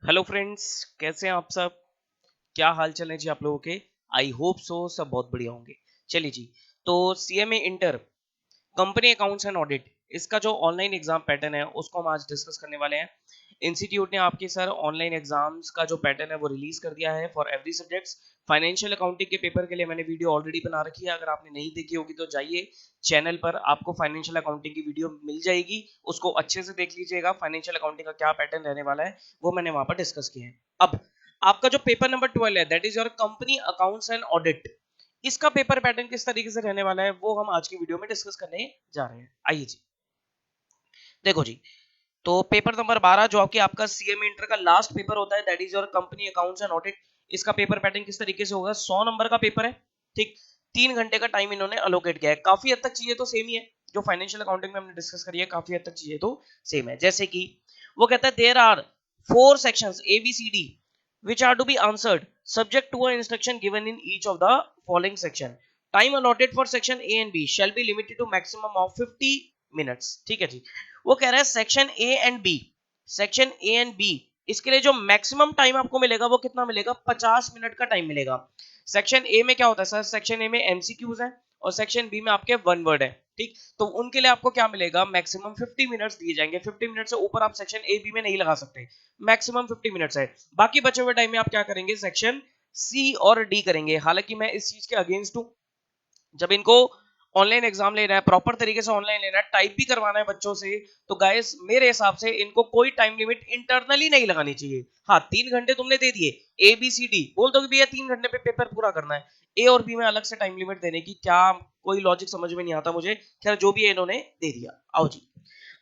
Hello friends, कैसे हैं आप सब? क्या हाल चाल है जी आप लोगों के? आई होप सो सब बहुत बढ़िया होंगे। चलिए जी, तो CMA inter company accounts and audit, इसका जो ऑनलाइन एग्जाम पैटर्न है उसको हम आज डिस्कस करने वाले हैं। इंस्टीट्यूट ने आपके सर ऑनलाइन एग्जाम्स का जो पैटर्न है वो रिलीज कर दिया है for every subjects. Financial accounting के पेपर के लिए मैंने वीडियो ऑलरेडी बना रखी है, अगर आपने नहीं देखी होगी तो जाइए चैनल पर, आपको फाइनेंशियल अकाउंटिंग की वीडियो मिल जाएगी, उसको अच्छे से देख लीजिएगा। फाइनेंशियल अकाउंटिंग का क्या पैटर्न रहने वाला है वो मैंने वहां पर डिस्कस किया है। अब आपका जो पेपर नंबर 12 है, that is your company accounts and audit, इसका पेपर पैटर्न किस तरीके से रहने वाला है वो हम आज की वीडियो में डिस्कस करने जा रहे हैं। आइए जी, देखो जी, तो पेपर नंबर 12 जो आपका सीएमए इंटर का लास्ट पेपर होता है, that is your company accounts and audit, इसका पेपर पैटर्न किस तरीके से होगा? 100 नंबर का पेपर है, ठीक। 3 घंटे का टाइम इन्होंने अलोकेट किया है। काफी हद तक चीजें तो सेम ही है जो फाइनेंशियल अकाउंटिंग में हमने डिस्कस करी है, काफी हद तक चीजें तो सेम है। जैसे कि वो कहता है there are 4 sections ABCD which are to be answered subject to an instruction given in each of the following section. Time allotted for section A and B shall be limited to maximum of 50 minutes. ठीक है जी, वो कह रहा है section A and B इसके लिए जो maximum time आपको मिलेगा वो कितना मिलेगा? 50 मिनट का टाइम मिलेगा। सेक्शन ए में क्या होता है सर? सेक्शन ए में एमसीक्यूज है और सेक्शन बी में आपके वन वर्ड है, ठीक। तो उनके लिए आपको क्या मिलेगा? मैक्सिमम 50 मिनट्स दिए जाएंगे। 50 मिनट से ऊपर आप सेक्शन ए बी में नहीं लगा सकते, मैक्सिमम 50 मिनट्स है। बाकी बचे हुए टाइम में आप क्या करेंगे? सेक्शन सी और डी करेंगे। हालांकि मैं इस चीज के अगेंस्ट हूं, जब इनको ऑनलाइन एग्जाम लेना है, प्रॉपर तरीके से ऑनलाइन लेना है, टाइप भी करवाना है बच्चों से, तो गाइस मेरे हिसाब से इनको कोई टाइम लिमिट इंटरनली नहीं लगानी चाहिए। हाँ, 3 घंटे तुमने दे दिए, ABCD बोल दो कि भैया 3 घंटे पे पेपर पूरा करना है। ए और बी में अलग से टाइम लिमिट देने की क्या कोई लॉजिक समझ में नहीं आता मुझे। खैर जो भी है इन्होंने दे दिया। आओ जी,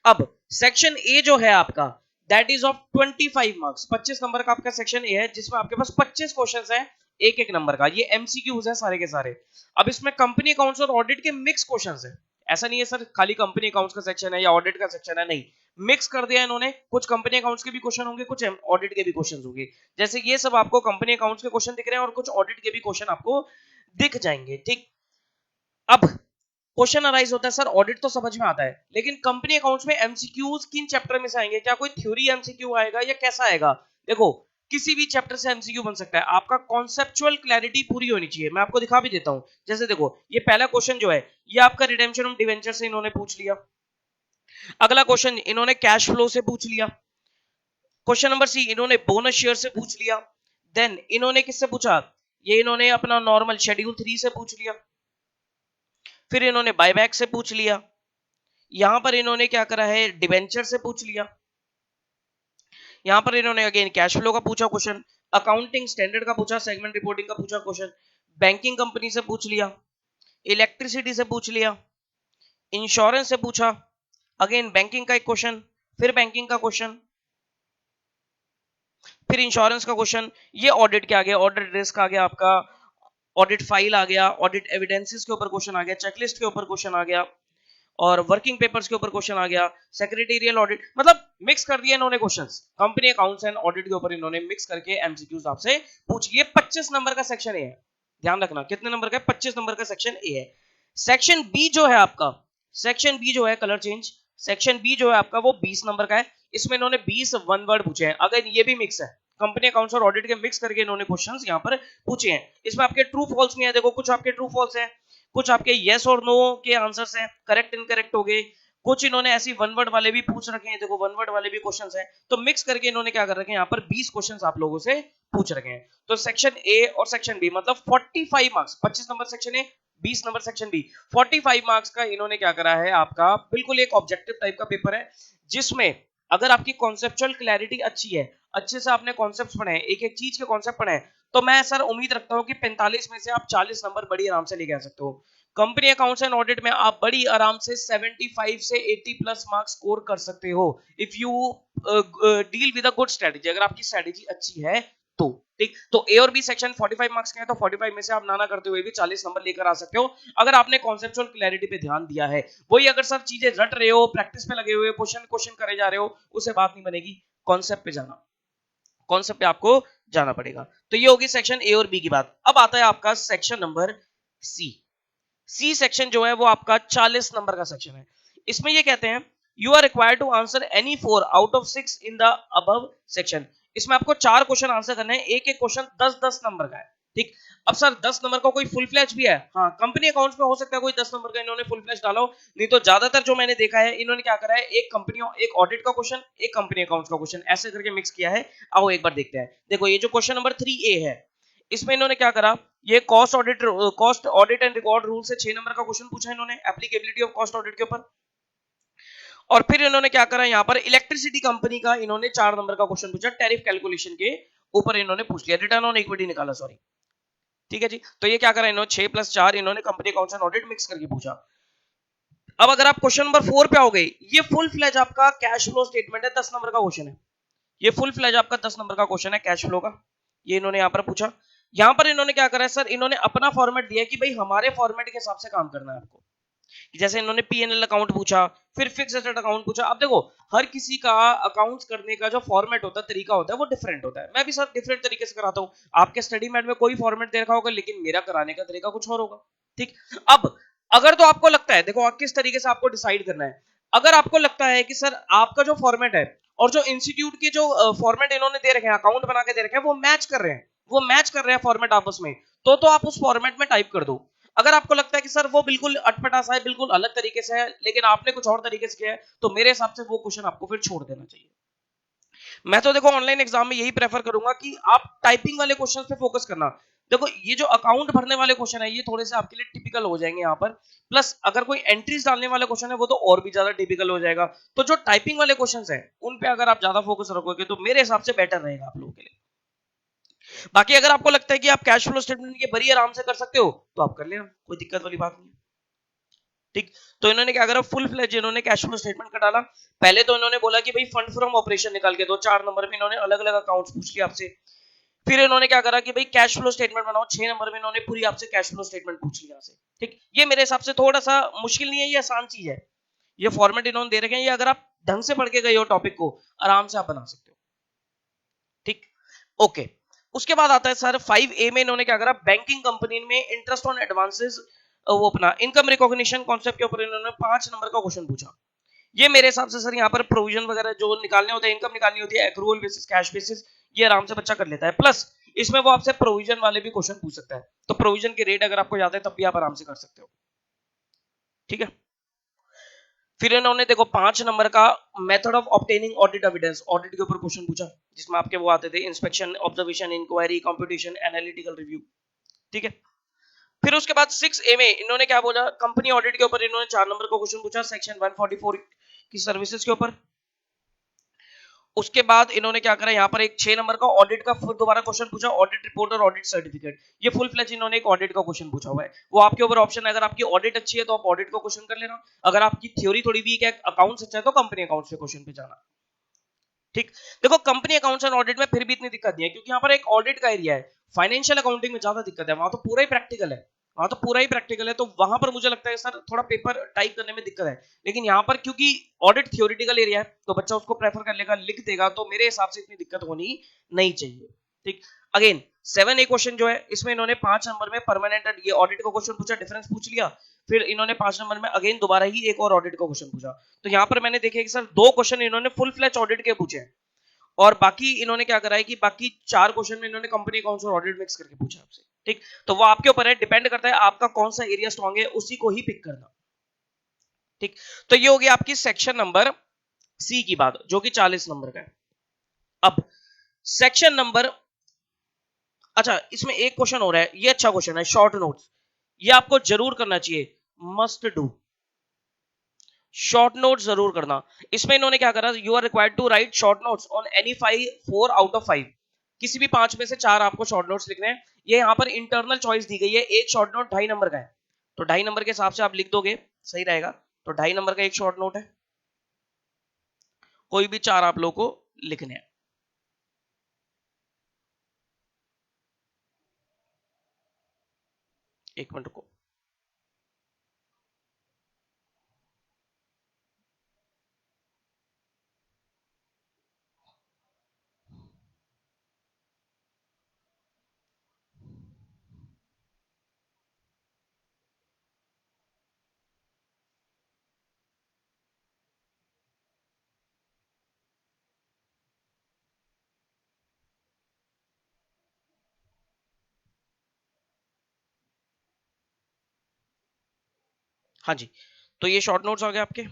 अब सेक्शन ए जो है आपका, that is of 25 marks, 25 number का आपका सेक्शन ए है, जिसमें आपके पास 25 क्वेश्चंस है, एक एक नंबर का। ये एमसीक्यूज है सारे के सारे। अब इसमें कंपनी अकाउंट्स और ऑडिट के मिक्स क्वेश्चंस है। ऐसा नहीं है सर खाली कंपनी अकाउंट्स का सेक्शन है या ऑडिट का सेक्शन है, नहीं, मिक्स कर दिया इन्होंने। कुछ कंपनी अकाउंट्स के भी क्वेश्चन होंगे, कुछ ऑडिट के भी क्वेश्चन होंगे। जैसे ये सब आपको कंपनी अकाउंट्स के क्वेश्चन दिख रहे हैं और कुछ ऑडिट के भी क्वेश्चन आपको दिख जाएंगे, ठीक। अब क्वेश्चन अराइज होता है सर, ऑडिट तो समझ में आता है लेकिन कंपनी अकाउंट्स में एमसीक्यूज किन चैप्टर में से आएंगे? क्या कोई थ्योरी एमसीक्यू आएगा या कैसा आएगा? देखो, किसी भी चैप्टर से एमसीक्यू बन सकता है, आपका कॉन्सेप्चुअल क्लैरिटी पूरी होनी चाहिए। मैं आपको दिखा भी देता हूं। जैसे देखो, ये पहला क्वेश्चन जो है ये आपका रिडेम्पशन ऑफ डिवेंचर से इन्होंने पूछ लिया। अगला क्वेश्चन इन्होंने कैश फ्लो से पूछ लिया। क्वेश्चन नंबर सी इन्होंने बोनस शेयर से पूछ लिया। देन इन्होंने किससे पूछा? ये इन्होंने अपना नॉर्मल शेड्यूल 3 से पूछ लिया। फिर इन्होंने बायबैक से पूछ लिया। यहां पर इन्होंने क्या करा है? डिवेंचर से पूछ लिया। यहां पर इन्होंने अगेन कैश फ्लो का पूछा क्वेश्चन, अकाउंटिंग स्टैंडर्ड का पूछा, सेगमेंट रिपोर्टिंग का पूछा क्वेश्चन, बैंकिंग कंपनी से पूछ लिया, इलेक्ट्रिसिटी से पूछ लिया, इंश्योरेंस से पूछा, अगेन बैंकिंग का एक क्वेश्चन, फिर बैंकिंग का क्वेश्चन, फिर इंश्योरेंस का क्वेश्चन। ये ऑडिट के आ गया, ऑडिट रिस्क आ गया आपका, ऑडिट फाइल आ गया, ऑडिट एविडेंसेस के ऊपर क्वेश्चन आ गया, चेकलिस्ट के ऊपर क्वेश्चन आ गया, और वर्किंग पेपर्स के ऊपर क्वेश्चन आ गया, सेक्रेटेरियल ऑडिट, मतलब मिक्स कर दिया इन्होंने questions. Company accounts and audit के ऊपर इन्होंने मिक्स करके एमसीक्यूज आपसे पूछ लिए। 25 नंबर का सेक्शन ए है, ध्यान रखना कितने नंबर का है? 25 नंबर का सेक्शन ए है। सेक्शन बी जो है आपका, सेक्शन बी जो है, कलर चेंज, सेक्शन बी जो है आपका वो 20 नंबर का है। इसमें इन्होंने 20 वन वर्ड पूछे हैं। अगर ये भी मिक्स है, कंपनी अकाउंट्स और ऑडिट के मिक्स करके इन्होंने क्वेश्चंस यहां पर पूछे हैं। इसमें आपके ट्रू फॉल्स नहीं है, देखो कुछ आपके ट्रू फॉल्स है, कुछ आपके यस और नो के आंसर्स हैं, करेक्ट इनकरेक्ट हो गए। कुछ इन्होंने ऐसी वन वर्ड वाले भी पूछ रखे हैं, देखो वन वर्ड वाले भी क्वेश्चंस हैं। तो मिक्स करके इन्होंने क्या कर रखे हैं? यहाँ पर 20 क्वेश्चंस आप लोगों से पूछ रखे हैं। तो सेक्शन ए और सेक्शन बी मतलब 45 मार्क्स, 25 नंबर सेक्शन ए, 20 नंबर सेक्शन बी, 45 मार्क्स का इन्होंने क्या करा है? आपका बिल्कुल एक ऑब्जेक्टिव टाइप का पेपर है, जिसमें अगर आपकी कॉन्सेप्चुअल क्लैरिटी अच्छी है, अच्छे से आपने कॉन्सेप्ट्स पढ़े हैं, एक एक चीज के कॉन्सेप्ट पढ़े हैं, तो मैं सर उम्मीद रखता हूं कि 45 में से आप 40 नंबर बड़ी आराम से लेके आ सकते हो। कंपनी अकाउंट्स एंड ऑडिट में आप बड़ी आराम से 75 से 80 प्लस मार्क्स स्कोर कर सकते हो if you deal with a good strategy, अगर आपकी स्ट्रेटजी अच्छी है तो, ठीक। तो ए और बी सेक्शन 45 मार्क्स के हैं, तो 45 में से आप नाना करते हुए भी 40 नंबर लेकर आ सकते हो अगर आपने कॉन्सेप्चुअल क्लैरिटी पे ध्यान दिया है। वही अगर सर चीजें रट रहे हो, प्रैक्टिस पे लगे हुए, क्वेश्चन क्वेश्चन करे जा रहे हो, उससे बात नहीं बनेगी। कॉन्सेप्ट पे जाना, कॉन्सेप्ट पे आपको जाना पड़ेगा। तो ये होगी सेक्शन ए और बी की बात। अब आता है आपका section number C. C section जो है वो आपका 40 नंबर का सेक्शन है। इसमें ये कहते हैं you are required to answer any 4 out of 6 in the above section. इसमें आपको 4 क्वेश्चन आंसर करने हैं, एक एक क्वेश्चन 10-10 नंबर का है। ठीक, अब सर 10 नंबर का कोई फुल फ्लैश भी है? हाँ, कंपनी अकाउंट्स में हो सकता है कोई 10 नंबर का इन्होंने फुल फ्लैश डाला हो, नहीं तो ज्यादातर जो मैंने देखा है इन्होंने क्या करा है, एक कंपनी एक ऑडिट का क्वेश्चन, एक कंपनी अकाउंट्स का क्वेश्चन, ऐसे करके मिक्स किया है। आओ एक बार देखते हैं। देखो ये जो क्वेश्चन नंबर 3A है, इसमें इन्होंने क्या करा, ये cost audit and record rule से 6 नंबर का क्वेश्चन पूछा इन्होंने, एप्लीकेबिलिटी ऑफ कॉस्ट ऑडिट के ऊपर। और फिर इन्होंने क्या करा, यहाँ पर इलेक्ट्रिसिटी कंपनी का इन्होंने 4 नंबर का क्वेश्चन पूछा, टैरिफ कैलकुलेशन के ऊपर इन्होंने पूछ लिया, रिटर्न ऑन इक्विटी निकाला, सॉरी। ठीक है जी, तो ये क्या करा इन्होंने, 6+4 इन्होंने company accounts and audit mix करके पूछा। अब अगर आप क्वेश्चन नंबर 4 पे आओगे, ये फुल फ्लैज आपका कैश फ्लो स्टेटमेंट है, 10 नंबर का क्वेश्चन है। ये फुल फ्लैज आपका 10 नंबर का क्वेश्चन है कैश फ्लो का, ये इन्होंने यहाँ पर पूछा। यहाँ पर इन्होंने क्या करा है सर, इन्होंने अपना फॉर्मेट दिया कि भाई हमारे फॉर्मेट के हिसाब से काम करना है आपको। जैसे इन्होंने पीएनएल अकाउंट पूछा, फिर फिक्स एसेट अकाउंट पूछा। अब देखो हर किसी का अकाउंट्स करने का जो फॉर्मेट होता है, तरीका होता है, वो डिफरेंट होता है। मैं भी सर डिफरेंट तरीके से कराता हूँ, आपके स्टडी मैट में कोई फॉर्मेट दे रखा होगा, लेकिन मेरा कराने का तरीका कुछ और होगा। ठीक, अब अगर तो आपको लगता है, देखो किस तरीके से आपको डिसाइड करना है, अगर आपको लगता है कि सर आपका जो फॉर्मेट है और जो इंस्टीट्यूट के जो फॉर्मेट इन्होंने दे रखे हैं, अकाउंट बना के दे रखे हैं, वो मैच कर रहे हैं, वो मैच कर रहे हैं फॉर्मेट आपस में, तो आप उस फॉर्मेट में टाइप कर दो। अगर आपको लगता है कि सर वो बिल्कुल अटपटा सा है, बिल्कुल अलग तरीके से है, लेकिन आपने कुछ और तरीके से किया है, तो मेरे हिसाब से वो क्वेश्चन आपको फिर छोड़ देना चाहिए। मैं तो देखो ऑनलाइन एग्जाम में यही प्रेफर करूंगा कि आप टाइपिंग वाले क्वेश्चन पे फोकस करना। देखो ये जो अकाउंट भरने वाले क्वेश्चन है, ये थोड़े से आपके लिए टिपिकल हो जाएंगे यहाँ पर, प्लस अगर कोई एंट्रीज डालने वाला क्वेश्चन है, वो तो और भी ज्यादा टिपिकल हो जाएगा। तो जो टाइपिंग वाले क्वेश्चन है, उन पे अगर आप ज्यादा फोकस रखोगे, तो मेरे हिसाब से बेटर रहेगा आप लोगों के लिए। बाकी अगर आपको लगता है कि आप कैश फ्लो स्टेटमेंट के बड़ी आराम से कर सकते हो, तो आप कर लेना, कोई दिक्कत वाली बात नहीं है। ठीक, तो इन्होंने क्या करा, फुल फ्लेज इन्होंने कैश फ्लो स्टेटमेंट का डाला। पहले तो इन्होंने बोला कि भाई फंड फ्रॉम ऑपरेशन निकाल के दो, 4 नंबर में इन्होंने अलग अलग अकाउंट्स पूछ लिया आपसे। फिर इन्होंने क्या करा कि भाई कैश फ्लो स्टेटमेंट बनाओ, 6 नंबर में इन्होंने पूरी आपसे कैश फ्लो स्टेटमेंट पूछ लिया आपसे। ठीक, ये मेरे हिसाब से थोड़ा सा मुश्किल नहीं है, ये आसान चीज है। ये फॉर्मेट इन्होंने दे रखे हैं, ये अगर आप ढंग से पढ़ के गए हो टॉपिक को, आराम से आप बना सकते हो। ठीक, ओके। उसके बाद आता है सर 5A में इन्होंने क्या करा, बैंकिंग कंपनी में इंटरेस्ट ऑन एडवांसेस, वो अपना इनकम रिकॉग्निशन कॉन्सेप्ट के ऊपर इन्होंने 5 नंबर का क्वेश्चन पूछा। ये मेरे हिसाब से सर यहाँ पर प्रोविजन वगैरह जो निकालने होते हैं, इनकम निकालनी होती है, एक्रूअल बेसिस, कैश बेसिस, ये आराम से बच्चा कर लेता है। प्लस इसमें वो आपसे प्रोविजन वाले भी क्वेश्चन पूछ सकता है, तो प्रोविजन के रेट अगर आपको याद है, तब भी आप आराम से कर सकते हो। ठीक है, फिर इन्होंने देखो 5 नंबर का method of obtaining audit evidence, audit के ऊपर क्वेश्चन पूछा, जिसमें आपके वो आते थे inspection, observation, inquiry, computation, analytical review. ठीक है, फिर उसके बाद 6A में इन्होंने क्या बोला, कंपनी ऑडिट के ऊपर इन्होंने 4 नंबर का क्वेश्चन पूछा, सेक्शन 144 की सर्विसेज के ऊपर। उसके बाद इन्होंने क्या करा, यहाँ पर एक 6 नंबर का ऑडिट का फिर दोबारा क्वेश्चन पूछा, ऑडिट रिपोर्ट और ऑडिट सर्टिफिकेट। ये फुल फ्लेज इन्होंने एक ऑडिट का क्वेश्चन पूछा हुआ है, वो आपके ऊपर ऑप्शन है, अगर आपकी ऑडिट अच्छी है तो आप ऑडिट का क्वेश्चन कर लेना, अगर आपकी थ्योरी थोड़ी वीक है, अकाउंट्स अच्छा है, तो कंपनी अकाउंट्स के क्वेश्चन पे जाना। ठीक, देखो कंपनी अकाउंट्स एंड ऑडिट में फिर भी इतनी दिक्कत नहीं है, क्योंकि यहाँ पर एक ऑडिट का एरिया है। फाइनेंशियल अकाउंटिंग में ज्यादा दिक्कत है, वहां तो पूरा ही प्रैक्टिकल है, वहां तो पूरा ही प्रैक्टिकल है, तो वहां पर मुझे लगता है सर थोड़ा पेपर टाइप करने में दिक्कत है। लेकिन यहाँ पर क्योंकि ऑडिट थियोरिटिकल एरिया है, तो बच्चा उसको प्रेफर कर लेगा, लिख देगा, तो मेरे हिसाब से इतनी दिक्कत होनी नहीं चाहिए। ठीक, अगेन 7A क्वेश्चन जो है, इसमें इन्होंने 5 नंबर में परमानेंट ये ऑडिट का क्वेश्चन पूछा, डिफरेंस पूछ लिया। फिर इन्होंने 5 नंबर में अगेन दोबारा ही एक और ऑडिट का क्वेश्चन पूछा। तो यहाँ पर मैंने देखे कि सर 2 क्वेश्चन इन्होंने फुल फ्लैच ऑडिट के पूछे हैं, और बाकी इन्होंने क्या करा है कि बाकी 4 क्वेश्चन में इन्होंने कंपनी अकाउंट्स और ऑडिट मिक्स करके पूछा आपसे। ठीक, तो वो आपके ऊपर है, डिपेंड करता है आपका कौन सा एरिया स्ट्रांग है, उसी को ही पिक करना। ठीक, तो ये हो गया आपकी सेक्शन नंबर सी की बात, जो कि 40 नंबर का है। अब सेक्शन नंबर, अच्छा इसमें एक क्वेश्चन हो रहा है, ये अच्छा क्वेश्चन है, शॉर्ट नोट्स, ये आपको जरूर करना चाहिए, मस्ट डू, शॉर्ट नोट्स जरूर करना। इसमें इन्होंने क्या करा, you are required to write short notes on any 4 out of 5, किसी भी 5 में से 4 आपको शॉर्ट नोट्स लिखने हैं। ये यहाँ पर इंटरनल चॉइस दी गई है, एक शॉर्ट नोट 2.5 नंबर का है, तो 2.5 नंबर के हिसाब से आप लिख दोगे, सही रहेगा। तो 2.5 नंबर का एक शॉर्ट नोट है, कोई भी 4 आप लोग को लिखने हैं। एक मिनट को, हाँ जी, तो ये शॉर्ट नोट्स आ गए आपके।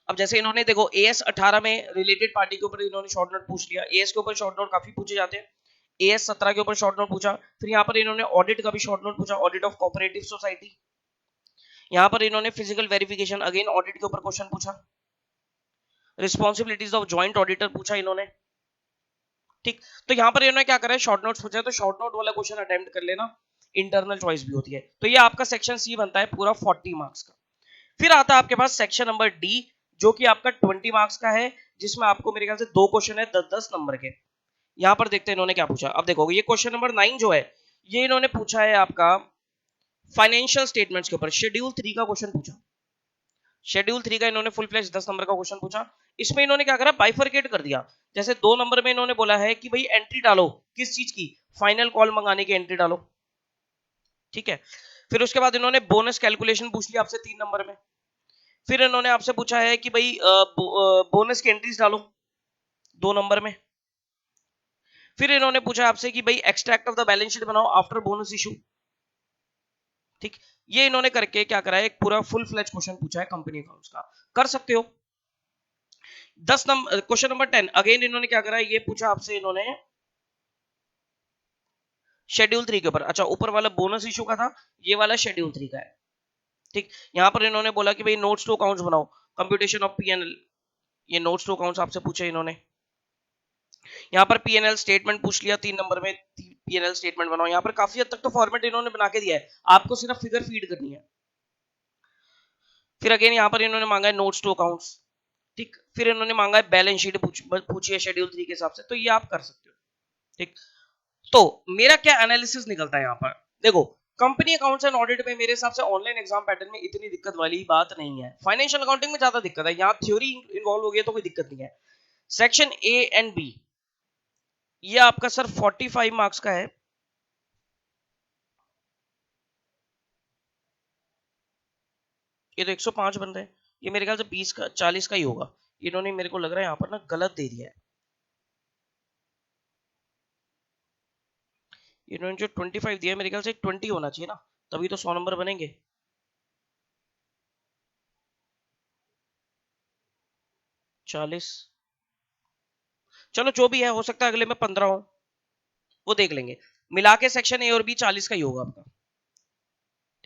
अब जैसे इन्होंने देखो एएस 18 में रिलेटेड पार्टी के ऊपर इन्होंने शॉर्ट नोट पूछ लिया, एएस के ऊपर शॉर्ट नोट काफी पूछे जाते हैं। एएस 17 के ऊपर शॉर्ट नोट पूछा, फिर यहाँ पर इन्होंने ऑडिट का भी शॉर्ट नोट पूछा, ऑडिट ऑफ कोऑपरेटिव सोसाइटी। यहाँ पर इन्होंने फिजिकल वेरिफिकेशन अगेन ऑडिट के ऊपर क्वेश्चन पूछा, रिस्पॉन्सिबिलिटीज ऑफ ज्वाइंट ऑडिटर पूछा इन्होंने। ठीक, तो यहाँ पर इन्होंने क्या करा है, शॉर्ट नोट्स पूछा, तो शॉर्ट नोट वाला क्वेश्चन अटेम्प्ट कर लेना, इंटरनल चॉइस भी होती है। तो ये आपका सेक्शन सी बनता है पूरा 40 मार्क्स का। फिर आता है आपके पास सेक्शन नंबर डी, जो कि आपका 20 मार्क्स का है, जिसमें आपको मेरे ख्याल से दो क्वेश्चन है 10-10 नंबर के। यहां पर देखते हैं इन्होंने क्या पूछा। अब देखो ये क्वेश्चन नंबर 9 जो है, ये इन्होंने पूछा है आपका फाइनेंशियल स्टेटमेंट्स के ऊपर, शेड्यूल 3 का क्वेश्चन पूछा। शेड्यूल 3 का इन्होंने फुल फ्लैश 10 नंबर का क्वेश्चन पूछा। इसमें इन्होंने क्या करा, बाइफरकेट कर दिया। जैसे 2 नंबर में इन्होंने बोला है कि भाई एंट्री डालो, किस चीज की, फाइनल कॉल मंगाने की एंट्री डालो। ठीक है, फिर उसके बाद इन्होंने बोनस कैलकुलेशन पूछ लिया आपसे 3 नंबर में। फिर इन्होंने आपसे पूछा है कि भाई बोनस की एंट्रीज डालो 2 नंबर में। फिर इन्होंने पूछा आपसे कि भाई extract of the balance sheet बनाओ आफ्टर बोनस इशू। ठीक, ये इन्होंने करके क्या करा है, एक पूरा फुल फ्लेज क्वेश्चन पूछा है कंपनी अकाउंट्स का, कर सकते हो। 10 नंबर क्वेश्चन नंबर 10 अगेन इन्होंने क्या करा है, ये पूछा आपसे इन्होंने शेड्यूल 3 के ऊपर। अच्छा, ऊपर वाला बोनस इशू का था, ये वाला शेड्यूल 3 का है। ठीक, यहां पर इन्होंने बोला कि भाई नोट्स टू अकाउंट्स बनाओ, कंप्यूटेशन ऑफ पीएनएल, ये नोट्स टू अकाउंट्स आपसे पूछे इन्होंने। यहाँ पर पीएनएल स्टेटमेंट पूछ लिया 3 नंबर में, पीएनएल स्टेटमेंट बनाओ। यहाँ पर काफी हद तक तो फॉर्मेट इन्होंने बना के दिया है, आपको सिर्फ फिगर फीड करनी है। फिर अगेन यहाँ पर इन्होंने मांगा है नोट्स टू अकाउंट्स। ठीक, फिर इन्होंने मांगा है बैलेंस शीट पूछी है शेड्यूल 3 के हिसाब से, तो ये आप कर सकते हो। ठीक, तो मेरा क्या एनालिसिस निकलता है यहाँ पर, देखो कंपनी अकाउंट्स एंड ऑडिट में मेरे हिसाब से ऑनलाइन एग्जाम पैटर्न में इतनी दिक्कत वाली बात नहीं है। फाइनेंशियल अकाउंटिंग में ज्यादा दिक्कत है, यहाँ थ्योरी इन्वॉल्व हो गई तो कोई दिक्कत नहीं है। सेक्शन ए एंड बी ये आपका सर 45 मार्क्स का है। ये तो 105 बन रहे हैं, ये मेरे ख्याल से 20 का 40 का ही होगा। इन्होंने मेरे को लग रहा है यहाँ पर ना गलत दे दिया है। इन्होंने जो 25 दिया है मेरे ख्याल से 20 होना चाहिए ना, तभी तो 100 नंबर बनेंगे। 40, चलो जो भी है, हो सकता है अगले में 15 हो, वो देख लेंगे। मिला के सेक्शन ए और बी 40 का ही होगा आपका।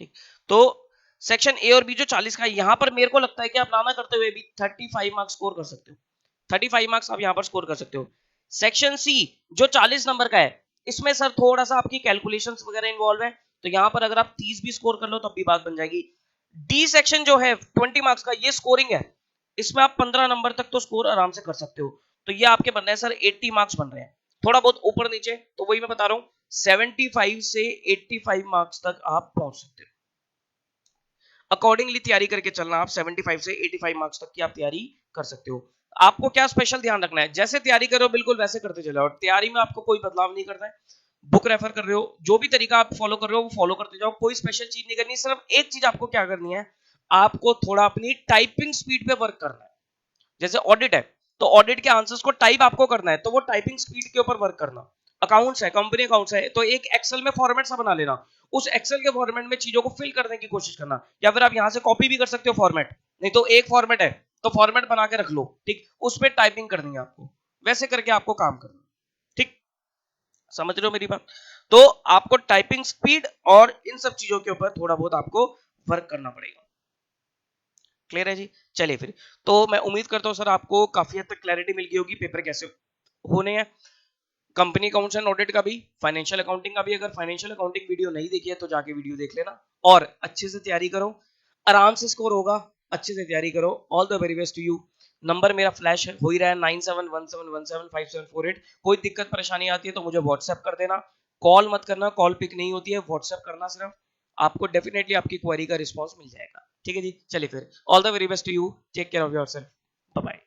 ठीक, तो सेक्शन ए और बी जो 40 का है, यहां पर मेरे को लगता है कि आप लाना करते हुए भी 35 मार्क्स स्कोर कर सकते हो। 35 मार्क्स आप यहां पर स्कोर कर सकते हो। सेक्शन सी जो 40 नंबर का है, इसमें सर थोड़ा सा आपकी कैलकुलेशंस वगैरह इन्वॉल्व है, तो यहां पर अगर आप 30 भी स्कोर कर लो तब भी बात बन जाएगी। डी सेक्शन जो है 20 मार्क्स का, ये स्कोरिंग है, इसमें आप 15 नंबर तक तो स्कोर आराम से कर सकते हो। तो ये आपके बन रहे हैं सर 80 मार्क्स बन रहे हैं, थोड़ा बहुत ऊपर नीचे, तो वही मैं बता रहा हूं 75 से 85 मार्क्स तक आप पहुंच सकते हो। अकॉर्डिंगली तैयारी करके चलना, आप 75 से 85 मार्क्स तक की आप तैयारी कर सकते हो। आपको क्या स्पेशल ध्यान रखना है, जैसे तैयारी करो बिल्कुल वैसे करते चले जाओ, तैयारी में आपको कोई बदलाव नहीं करना है। बुक रेफर कर रहे हो, जो भी तरीका आप फॉलो कर रहे हो वो फॉलो करते जाओ, कोई स्पेशल चीज नहीं करनी। सिर्फ एक चीज आपको क्या करनी है, आपको थोड़ा अपनी टाइपिंग स्पीड पे वर्क करना है। जैसे ऑडिट है, तो ऑडिट के आंसर्स को टाइप आपको करना है, तो वो टाइपिंग स्पीड के ऊपर वर्क करना। अकाउंट्स है, कंपनी अकाउंट्स है, तो एक एक्सेल में फॉर्मेट सा बना लेना, उस एक्सेल के फॉर्मेट में चीजों को फिल करने की कोशिश करना, या फिर आप यहां से कॉपी भी कर सकते हो फॉर्मेट, नहीं तो एक फॉर्मेट है तो फॉर्मेट बना के रख लो। ठीक, उस पर टाइपिंग करनी है आपको, वैसे करके आपको काम करना। ठीक, समझ रहे हो मेरी बात। तो आपको टाइपिंग स्पीड और इन सब चीजों के ऊपर थोड़ा बहुत आपको वर्क करना पड़ेगा। क्लियर है जी, चलिए फिर। तो मैं उम्मीद करता हूं सर आपको काफी हद तक क्लैरिटी मिल गई होगी पेपर कैसे होने हैं, कंपनी अकाउंट्स एंड ऑडिट का भी, फाइनेंशियल अकाउंटिंग का भी। अगर फाइनेंशियल अकाउंटिंग वीडियो नहीं देखी है तो जाके वीडियो देख लेना, और अच्छे से तैयारी करो, आराम से स्कोर होगा, अच्छे से तैयारी करो। All the very best to you. Number मेरा फ्लैश हो ही रहा है 9717175748। कोई दिक्कत परेशानी आती है तो मुझे व्हाट्सएप कर देना, कॉल मत करना, कॉल पिक नहीं होती है, व्हाट्सएप करना सिर्फ, आपको डेफिनेटली आपकी क्वेरी का रिस्पॉन्स मिल जाएगा। ठीक है जी, चलिए फिर, all the very best to you, take care of yourself, bye bye.